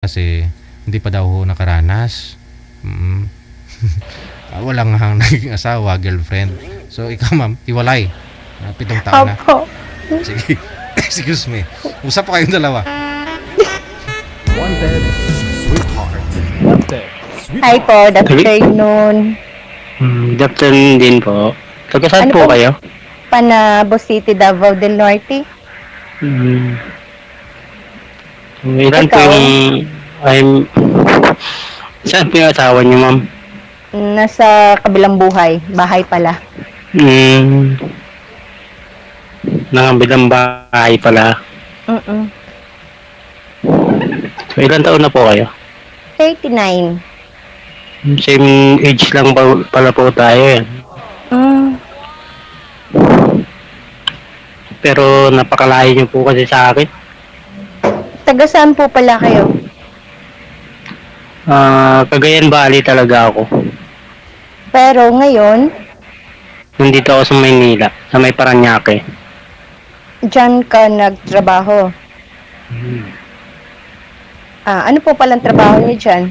kasi hindi pa daw ho nakaranas. Mm. Wala nga naging asawa, girlfriend. So ikaw ma'am, hiwalay. 7 taon na. Opo. Sige. Excuse me. Usap pa kayong dalawa. Wanted, sweetheart. Wanted, Hi sweetheart. po, good afternoon. Good afternoon din po. Taga saan Ano po po? kayo? Panabo City, Davao del Norte. Hmm. Ilan po Ikaw? Saan po yung asawa niyo, ma'am? Nasa kabilang bahay pala. Nangabilang bahay pala. Mm-mm. So, ilan taon na po kayo? 39. Same age lang pala po tayo yan. Pero napakalayo niyo po kasi sa akin. Taga saan po pala kayo? Cagayan Valley talaga ako. Pero ngayon, Nandito ako sa Maynila, sa may Paranaque. dyan ka nagtrabaho. Ano po palang trabaho niyo dyan?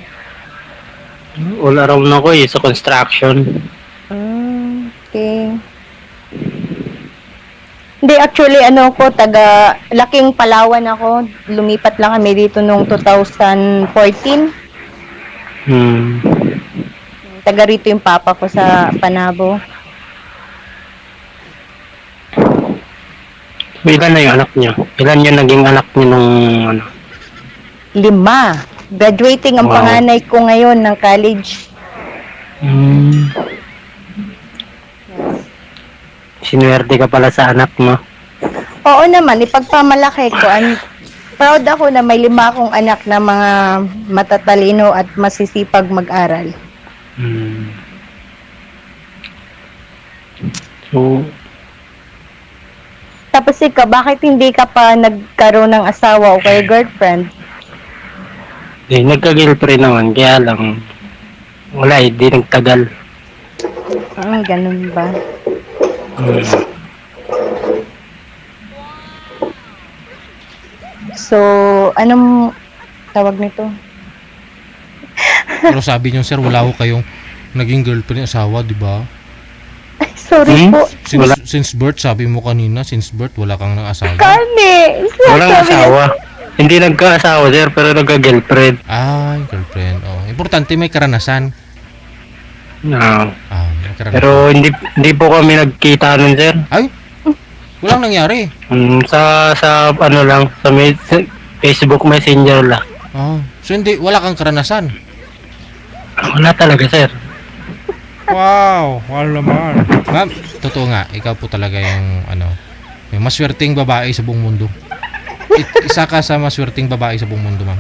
All around ako sa construction. Okay. Hindi, actually, taga Laking Palawan ako. Lumipat lang kami dito noong 2014. Taga rito yung papa ko sa Panabo. Ilan na yung anak niyo? Ilan yung naging anak niyo nung 5. Graduating ang Wow. panganay ko ngayon ng college. Sinuwerte ka pala sa anak mo. Oo naman, ipagpamalaki ko. Proud ako na may 5 akong anak na mga matatalino at masisipag mag-aral. So, Tapos ikaw, bakit hindi ka pa nagkaroon ng asawa o kaya girlfriend? nagka-girlfriend naman, kaya lang, wala di nagtagal. Ganun ba? So, anong tawag nito? Pero sabi niyo sir, wala ho kayong naging girlfriend, asawa, di ba? Ay, sorry po. Since birth, sabi mo kanina, since birth wala kang asawa. Kani! Walang asawa. Hindi nagka-asawa, sir, pero nagka-girlfriend. Ay, girlfriend. Oh, importante may karanasan. No. May karanasan. Pero hindi po kami nagkita nun, sir. Ay, walang nangyari. Sa ano lang, sa Facebook Messenger lang. So hindi, wala kang karanasan. Wala talaga, sir. Wow, wala naman. Ma'am, totoo nga, ikaw po talaga yung maswerteng babae sa buong mundo. Isa ka sa maswerteng babae sa buong mundo, ma'am.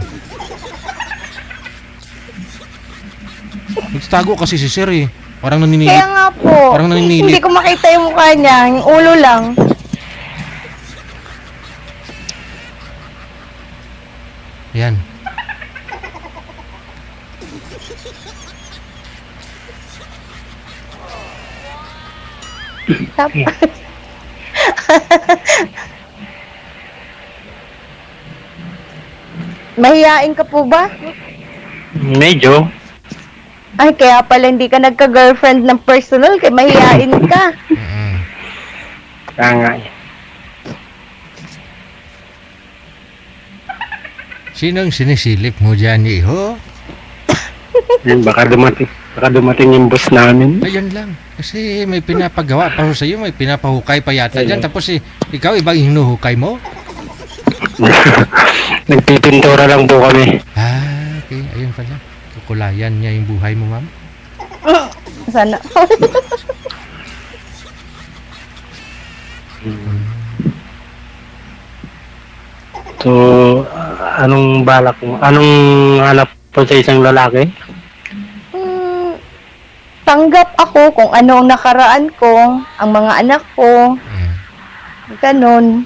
Nagtago kasi si sir eh. Parang Kaya naninilip. nga po, Parang naninilip. hindi ko makita yung mukha niya, yung ulo lang. Yan. Tapos, mahihain ka po ba? Medyo. Ay, kaya pala hindi ka nagka-girlfriend ng personal, kaya mahihain ka. Kaya nga. Sinong sinisilip mo dyan, iho? Baka dumating yung boss namin. Ayun lang. Kasi may pinapagawa pa ho sa'yo, may pinapahukay pa yata dyan. Tapos ikaw, ibang hinuhukay mo? Nagpipintura lang po kami. Okay. Ayun pala. Kukulayan niya yung buhay mo, ma'am. Sana. So, anong balak mo? Anong hanap po sa isang lalaki? Tanggap ako kung ano ang nakaraan ko, ang mga anak ko, ganun.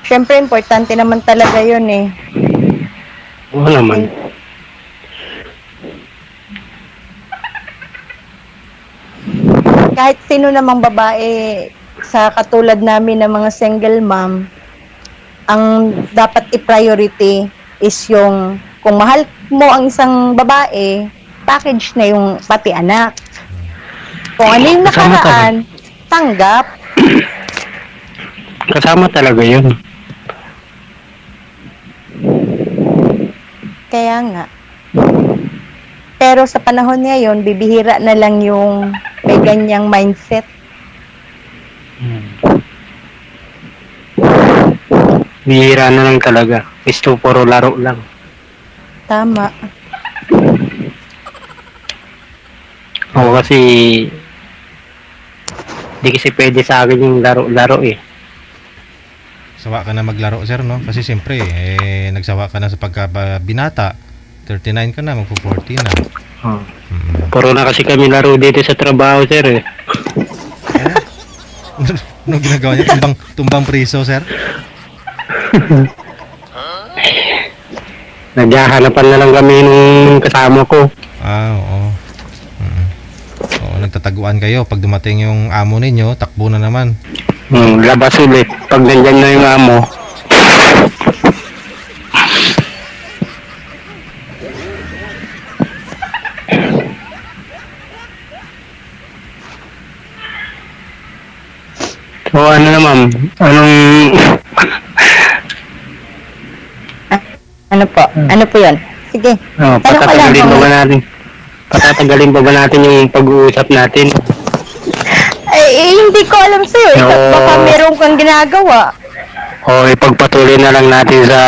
Siyempre, importante naman talaga yun eh. Oo naman. Kahit sino namang babae sa katulad namin ng mga single mom, ang dapat i-priority is yung kung mahal mo ang isang babae, package na yung pati anak. Kung ano yung Kasama nakaraan, tanggap. Kasama talaga yun. Kaya nga. Pero sa panahon ngayon, bibihira na lang yung may ganyang mindset. Bihira na lang talaga. Gusto puro laro lang. Tama. Ako kasi di kasi pwede sa akin yung laro-laro eh. Sawa ka na maglaro, sir, no? Kasi siyempre, nagsawa ka na sa pagkabinata. 39 ka na, magpo-40 na. Puro na kasi kami laro dito sa trabaho, sir eh. Anong ginagawa niya? Tumbang priso, sir? Naghahanapan na lang kami nung kasama ko. Oo. Oo, nagtataguan kayo. Pag dumating yung amo ninyo, takbo na naman. Labas ulit. Pag nandyan na yung amo. So ano na ma'am? Anong... Ano po? Ano po yun? Sige. Patatagalin pa ba natin? Patatagalin pa ba natin yung pag-uusap natin? Hindi ko alam sa'yo. Baka meron kang ginagawa. O ipagpatuloy na lang natin sa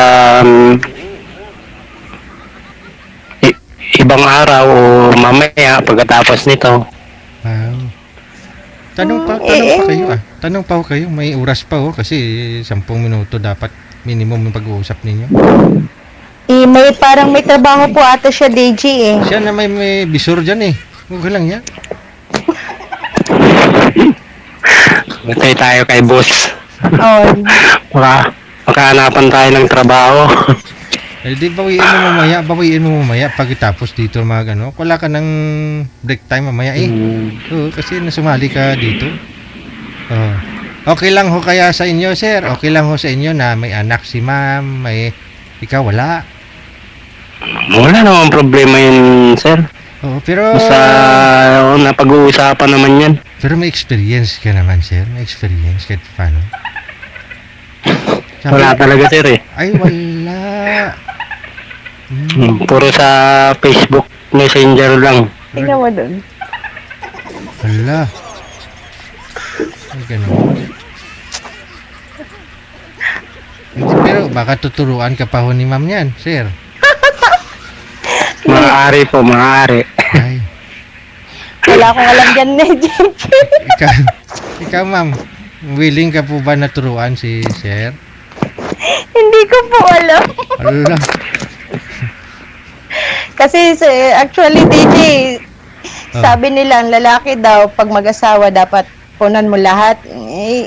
ibang araw o mamaya pagkatapos nito. Wow. Tanong pa kayo ah. Tanong pa kayo, may oras pa kasi 10 minuto dapat minimum yung pag-uusap ninyo. May parang may trabaho po ata siya, DJ eh. Siya na may bisor dyan eh. Okay lang yan. Matay tayo kay boss. Oh. Makahanapan tayo ng trabaho. Di bawiin mo mamaya pagkatapos dito mga wala ka ng break time mamaya eh. Oo, kasi nasumali ka dito. Okay lang ho kaya sa inyo, sir? Okay lang ho sa inyo na may anak si ma'am, ikaw wala? Wala namang problema yun, sir. Oo, pero... Basta napag-uusapan naman yan. Pero may experience ka naman, sir. May experience kahit paano. Wala talaga, sir eh. Ay, wala. Puro sa Facebook Messenger lang. Tingnan mo dun. Wala. Ay, ganun. Pero baka tuturuan ka pa ho ni ma'am yan, sir. Maaari po, maaari. Ay. Wala akong alam dyan na, Ikaw, ma'am, willing ka po ba na turuan si sir? Hindi ko po alam. Wala. Kasi actually, DJ, sabi nila, ang lalaki daw, pag mag-asawa, dapat punan mo lahat.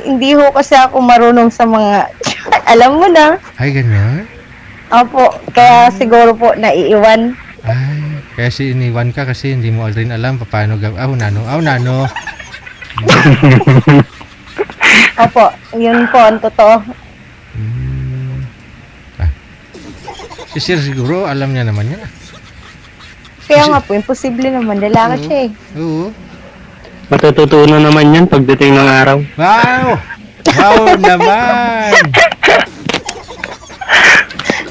Hindi ho kasi ako marunong sa mga, alam mo na. Ay, ganyan? Opo, kaya siguro po naiiwan. Ay, kaya iniwan ka kasi hindi mo rin alam paano gawin. Nano. Opo, yun po, ang totoo. Si sir siguro, alam niya naman yan. Kaya nga po, imposible naman. Lalaki siya eh. Oo. Matututunan naman yan pagdating ng araw. Wow! Wow naman!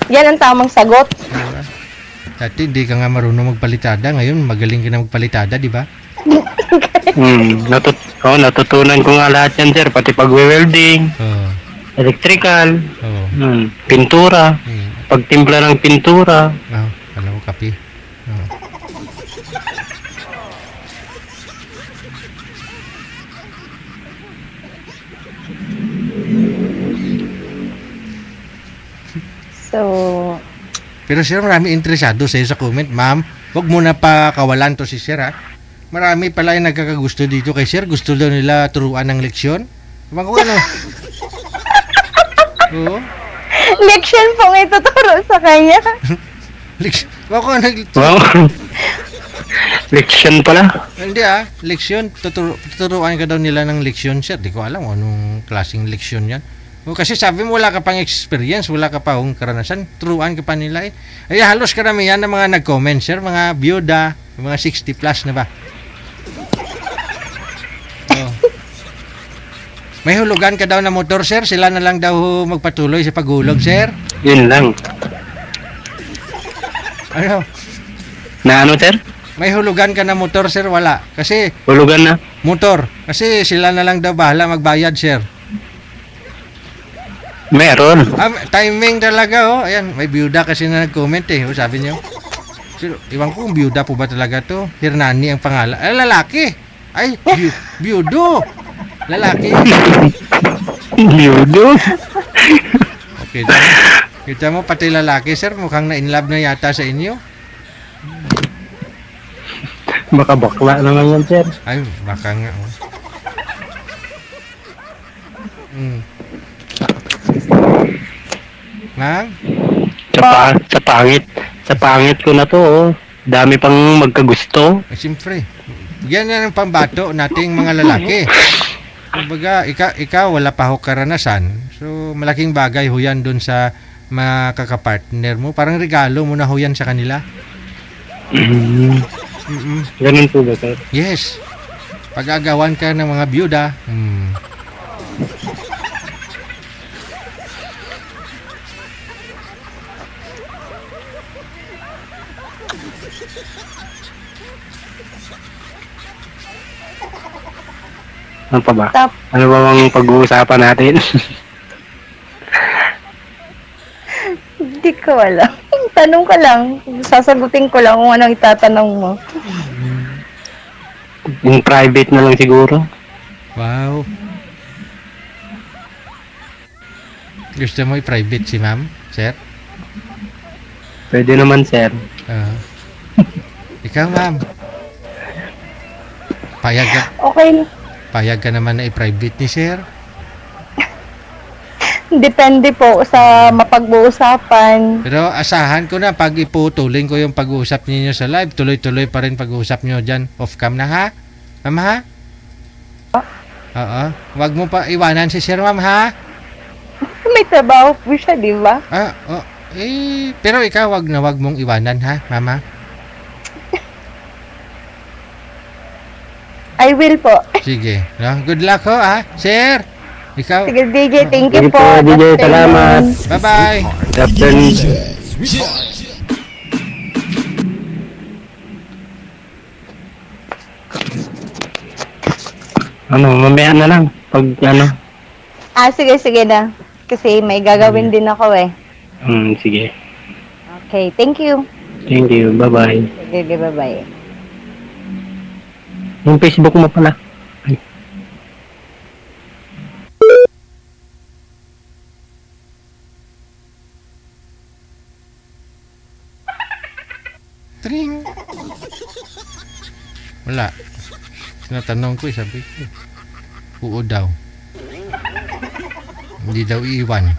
Yan ang tamang sagot. Dati hindi ka nga marunong magpalitada. Ngayon magaling ka na magpalitada, di ba? Natutunan ko nga lahat yan, sir. Pati pag-welding, electrical, pintura, pagtimpla ng pintura. Alam ko, kape. So, pero sir, marami interesado sa'yo sa comment. Ma'am, huwag mo na pa kawalan to si sir ha. Marami pala yung nagkakagusto dito kay sir. Gusto daw nila turuan ng leksyon. Diba ko ano? Oo. leksyon pong ituturo sa kanya. Leksyon? Bako ano? Wow. Leksyon pala. Hindi leksyon. Tuturuan ka daw nila ng leksyon sir. Di ko alam anong klaseng leksyon yan. O, kasi sabi mo wala ka pang experience, wala ka pa karanasan, turuan ka pa nila eh. Ay, halos karamihan ng mga nag-comment, sir, mga byuda, mga 60 plus na ba? Oh. May hulugan ka daw na motor, sir, sila na lang daw magpatuloy sa paghulog, sir. Yun lang. Ano? Na ano, sir? May hulugan ka na motor, sir, wala. Kasi, Hulugan na. motor, kasi sila na lang daw bahala magbayad, sir. Meron. Timing talaga, oh. Ayan, may byuda kasi na nag-comment eh. O, sabi niyo. Pero, iwan ko kung byuda po ba talaga to. Hernani ang pangalan. Ay, lalaki. Ay, byudo. Lalaki. Byudo. Okay, kita mo, pati lalaki, sir. Mukhang na-inlove na yata sa inyo. Baka bakla naman yan, sir. Ay, baka nga, oh. Ma'am? Sa pangit ko na to, oh. Dami pang magkagusto. Eh, siyempre. Yan ang pambato nating mga lalaki. Kumbaga, ikaw wala pa ho karanasan. So, malaking bagay ho yan dun sa mga kakapartner mo. Parang regalo mo na ho yan sa kanila. Ganun po ba, sir? Yes. Pag-agawan ka ng mga byuda. Ano pa ba? Tap. Ano ba bang pag-uusapan natin? Hindi ko alam. Tanong ka lang. Sasagutin ko lang kung anong itatanong mo. Yung private na lang siguro. Wow. Gusto mo i-private si ma'am, sir? Pwede naman, sir. Ikaw, ma'am. Payag ka naman na i-private ni sir? Depende po sa mapag-uusapan. Pero asahan ko na pag iputuloy ko yung pag-uusap ninyo sa live, tuloy-tuloy pa rin pag-uusap nyo dyan. Off-cam na ha? Ma'am ha? Oo. Wag mo pa iwanan si sir, ma'am ha? May trabaho po siya, di ba? Pero ikaw wag mong iwanan ha, mama? I will po. Sige. No? Good luck ho ha, sir. Ikaw. Sige, DJ. Thank you Sige po. po, DJ. Salamat. Bye-bye. Good afternoon. Ano, mamaya na lang. Pag ano. Sige na. Kasi may gagawin din ako eh. Sige. Okay, thank you. Thank you. Bye-bye. Sige, bye-bye. Yung Facebook mo pala. Ay. Tring. Wala. Tinatanong ko, sabi ko. Oo daw. Hindi daw iiwan.